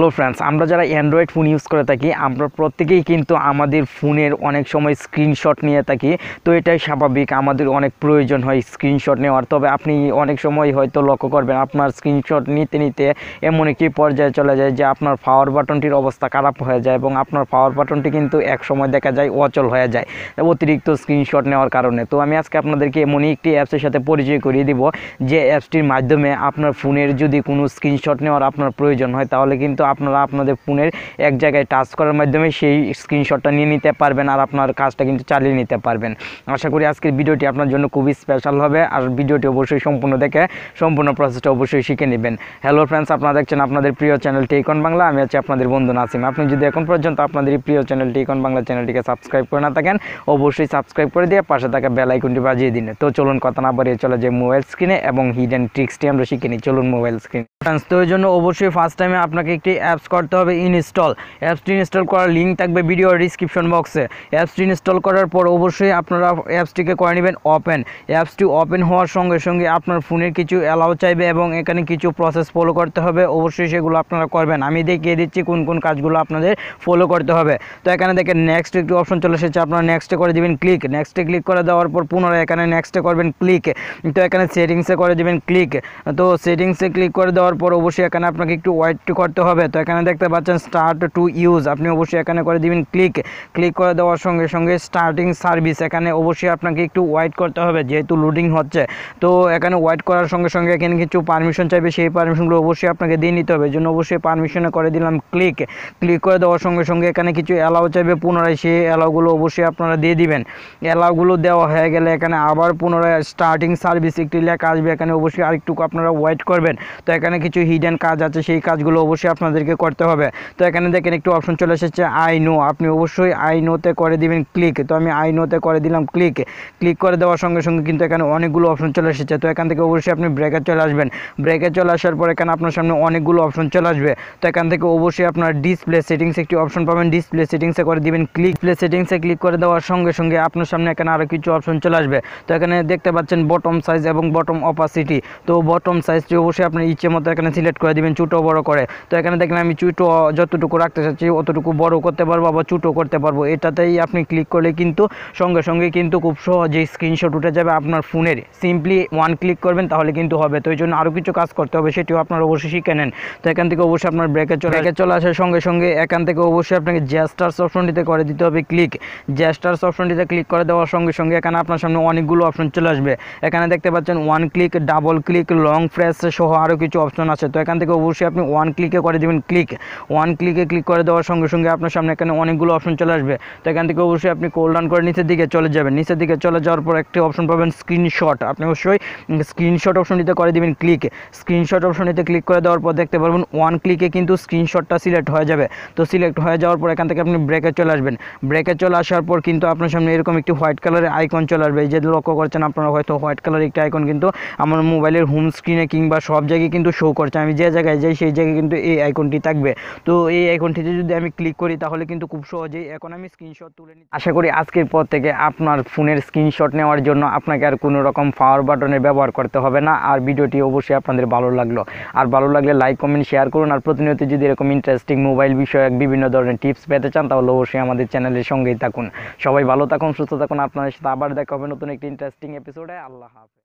Hello friends, আমরা যারা Android phone use করে থাকি আমরা প্রত্যেকেই কিন্তু আমাদের ফোনের অনেক সময় স্ক্রিনশট নিয়ে থাকি। তো এটাই স্বাভাবিক, আমাদের অনেক প্রয়োজন হয় স্ক্রিনশট নেওয়ার। তবে আপনি অনেক সময় হয়তো লক্ষ্য করবেন আপনার স্ক্রিনশট নিতে নিতে এমন একটি পর্যায়ে চলে যায় যে আপনার পাওয়ার বাটনটির অবস্থা খারাপ হয়ে যায় এবং আপনার পাওয়ার বাটনটি কিন্তু এক সময় দেখা যায় অচল হয়ে যায় অতিরিক্ত স্ক্রিনশট নেওয়ার কারণে। তো আমি আজকে আপনাদেরকে এমনই একটি অ্যাপসের সাথে পরিচয় করিয়ে দিব যে অ্যাপসটির মাধ্যমে আপনার ফোনের যদি কোনো স্ক্রিনশট নেওয়ার আপনার প্রয়োজন হয় তাহলে কিন্তু আপনারা আপনাদের ফোনের এক জায়গায় টাচ করার মাধ্যমে সেই স্ক্রিনশটটা নিয়ে নিতে পারবেন আর আপনার কাজটা কিন্তু চালিয়ে নিতে পারবেন। আশা করি আজকের ভিডিওটি আপনার জন্য খুবই স্পেশাল হবে আর ভিডিওটি অবশ্যই সম্পূর্ণ দেখে সম্পূর্ণ প্রসেসটা অবশ্যই শিখে নেবেন। হ্যালো ফ্রেন্ডস, আপনারা দেখছেন আপনাদের প্রিয় চ্যানেল টেকন বাংলা। আমি আছি আপনাদের বন্ধু নাসিম। আপনি যদি এখন পর্যন্ত আপনাদের এই প্রিয় চ্যানেল টেকন বাংলা চ্যানেলটিকে সাবস্ক্রাইব করে না থাকেন অবশ্যই সাবস্ক্রাইব করে দিয়ে পাশে থাকা বেল আইকনটি বাজিয়ে দিন। তো চলুন কথা না বাড়িয়ে চলে যায় মোবাইল স্ক্রিনে এবং হিডেন ট্রিক্সটি আমরা শিখে নিই। চলুন মোবাইল স্ক্রিন। তো এই জন্য অবশ্যই ফার্স্ট টাইমে আপনাকে একটি অ্যাপস করতে হবে ইনস্টল। অ্যাপসটি ইনস্টল করার লিঙ্ক থাকবে ভিডিওর ডিসক্রিপশন বক্সে। অ্যাপসটি ইনস্টল করার পর অবশ্যই আপনারা অ্যাপসটিকে করে নেবেন ওপেন। অ্যাপসটি ওপেন হওয়ার সঙ্গে সঙ্গে আপনার ফোনের কিছু অ্যালাউ চাইবে এবং এখানে কিছু প্রসেস ফলো করতে হবে। অবশ্যই সেগুলো আপনারা করবেন। আমি দেখিয়ে দিচ্ছি কোন কোন কাজগুলো আপনাদের ফলো করতে হবে। তো এখানে দেখেন নেক্সট একটি অপশন চলে এসেছে, আপনারা নেক্সটে করে দেবেন ক্লিক। নেক্সটে ক্লিক করে দেওয়ার পর পুনরায় এখানে নেক্সটে করবেন ক্লিক। তো এখানে সেটিংসে করে দেবেন ক্লিক। তো সেটিংসে ক্লিক করে দেওয়ার পর অবশ্যই এখানে আপনাকে একটু ওয়েট করতে হবে। তো এখানে দেখতে পাচ্ছেন স্টার্ট টু ইউজ, আপনি অবশ্যই এখানে করে দিবেন ক্লিক। ক্লিক করে দেওয়ার সঙ্গে সঙ্গে স্টার্টিং সার্ভিস, এখানে অবশ্যই আপনাকে একটু ওয়েট করতে হবে যেহেতু লোডিং হচ্ছে। তো এখানে ওয়েট করার সঙ্গে সঙ্গে এখানে কিছু পারমিশন চাইবে, সেই পারমিশনগুলো অবশ্যই আপনাকে দিয়ে নিতে হবে। এই জন্য অবশ্যই পারমিশনে করে দিলাম ক্লিক। ক্লিক করে দেওয়ার সঙ্গে সঙ্গে এখানে কিছু অ্যালাউ চাইবে, পুনরায় সেই অ্যালাউগুলো অবশ্যই আপনারা দিয়ে দিবেন। অ্যালাউগুলো দেওয়া হয়ে গেলে এখানে আবার পুনরায় স্টার্টিং সার্ভিস একটি লেখা আসবে, এখানে অবশ্যই আরেকটু আপনারা ওয়েট করবেন। তো এখানে কিছু হিডেন কাজ আছে, সেই কাজগুলো অবশ্যই আপনাদেরকে করতে হবে। তো এখানে দেখেন একটু অপশন চলে এসেছে আই নো, আপনি অবশ্যই আই নোতে করে দিবেন ক্লিক। তো আমি আই নোতে করে দিলাম ক্লিক। ক্লিক করে দেওয়ার সঙ্গে সঙ্গে কিন্তু এখানে অনেকগুলো অপশন চলে এসেছে। তো এখান থেকে অবশ্যই আপনি ব্রেকে চলে আসবেন। ব্রেকে চলে আসার পর এখানে আপনার সামনে অনেকগুলো অপশন চলে আসবে। তো এখান থেকে অবশ্যই আপনার ডিসপ্লে সেটিংস একটি অপশন পাবেন, ডিসপ্লে সেটিংসে করে দিবেন ক্লিক। ডিসপ্লে সেটিংসে ক্লিক করে দেওয়ার সঙ্গে সঙ্গে আপনার সামনে এখানে আরও কিছু অপশন চলে আসবে। তো এখানে দেখতে পাচ্ছেন বটম সাইজ এবং বটম অপাসিটি। তো বটম সাইজটি অবশ্যই আপনার ইচ্ছে মতো এখানে সিলেক্ট করে দিবেন ছোটো বড় করে। তো এখানে দেখলেন আমি ছোটো যতটুকু রাখতে চাচ্ছি অতটুকু বড় করতে পারবো আবার ছোটো করতে পারবো। এটাতেই আপনি ক্লিক করলে কিন্তু সঙ্গে সঙ্গে কিন্তু খুব সহজেই স্ক্রিনশট উঠে যাবে আপনার ফোনের। সিম্পলি ওয়ান ক্লিক করবেন তাহলে কিন্তু হবে। তো এই জন্য আরও কিছু কাজ করতে হবে, সেটিও আপনারা অবশ্যই শিখে নেন। তো এখান থেকে অবশ্যই আপনার ব্রেকে চলে আসার সঙ্গে সঙ্গে এখান থেকে অবশ্যই আপনাকে জেস্টার্স অপশনটিতে করে দিতে হবে ক্লিক। জেস্টার্স অপশনটিতে ক্লিক করে দেওয়ার সঙ্গে সঙ্গে এখানে আপনার সামনে অনেকগুলো অপশন চলে আসবে। এখানে দেখতে পাচ্ছেন one click, double click, long press সহ আরও কিছু অপশন আছে। তো এখান থেকে অবশ্যই আপনি ওয়ান ক্লিকে করে দেবেন ক্লিক। ওয়ান ক্লিকে ক্লিক করে দেওয়ার সঙ্গে সঙ্গে আপনার সামনে এখানে অনেকগুলো অপশন চলে আসবে। তো এখান থেকে অবশ্যই আপনি কোল ডাউন করে নিচের দিকে চলে যাবেন। নিচের দিকে চলে যাওয়ার পর একটি অপশন পাবেন স্ক্রিনশট, আপনি অবশ্যই স্ক্রিনশট অপশনটিতে করে দেবেন ক্লিক। স্ক্রিনশট অপশনটিতে ক্লিক করে দেওয়ার পর দেখতে পারবেন ওয়ান ক্লিকে কিন্তু স্ক্রিনশটটা সিলেক্ট হয়ে যাবে। তো সিলেক্ট হয়ে যাওয়ার পর এখান থেকে আপনি ব্রেকে চলে আসবেন। ব্রেকে চলে আসার পর কিন্তু আপনার সামনে এরকম একটি হোয়াইট কালারের আইকন চলে আসবে। এই যে লক্ষ্য করছেন আপনারা হয়তো হোয়াইট কালারের একটি আইকন কিন্তু আমার মোবাইলের হোম স্ক্রিনে কিংবা সব জায়গায় কিন্তু শো করছে। আমি যে জায়গায় যাই সেই জায়গায় কিন্তু এই আইকনটি থাকবে। তো এই আইকনটিতে যদি আমি ক্লিক করি তাহলে কিন্তু খুব সহজেই এখন আমি স্ক্রিনশট তুলে নিই। আশা করি আজকের পর থেকে আপনার ফোনের স্ক্রিনশট নেওয়ার জন্য আপনাকে আর কোনো রকম পাওয়ার বাটনের ব্যবহার করতে হবে না। আর ভিডিওটি অবশ্যই আপনাদের ভালো লাগলো, আর ভালো লাগলে লাইক কমেন্ট শেয়ার করুন। আর প্রতিনিয়ত যদি এরকম ইন্টারেস্টিং মোবাইল বিষয়ক বিভিন্ন ধরনের টিপস পেতে চান তাহলে অবশ্যই আমাদের চ্যানেলের সঙ্গেই থাকুন। সবাই ভালো থাকুন, সুস্থ থাকুন। আপনাদের সাথে আবার দেখা হবে নতুন একটি ইন্টারেস্টিং এপিসোডে। আল্লাহ হাফেজ।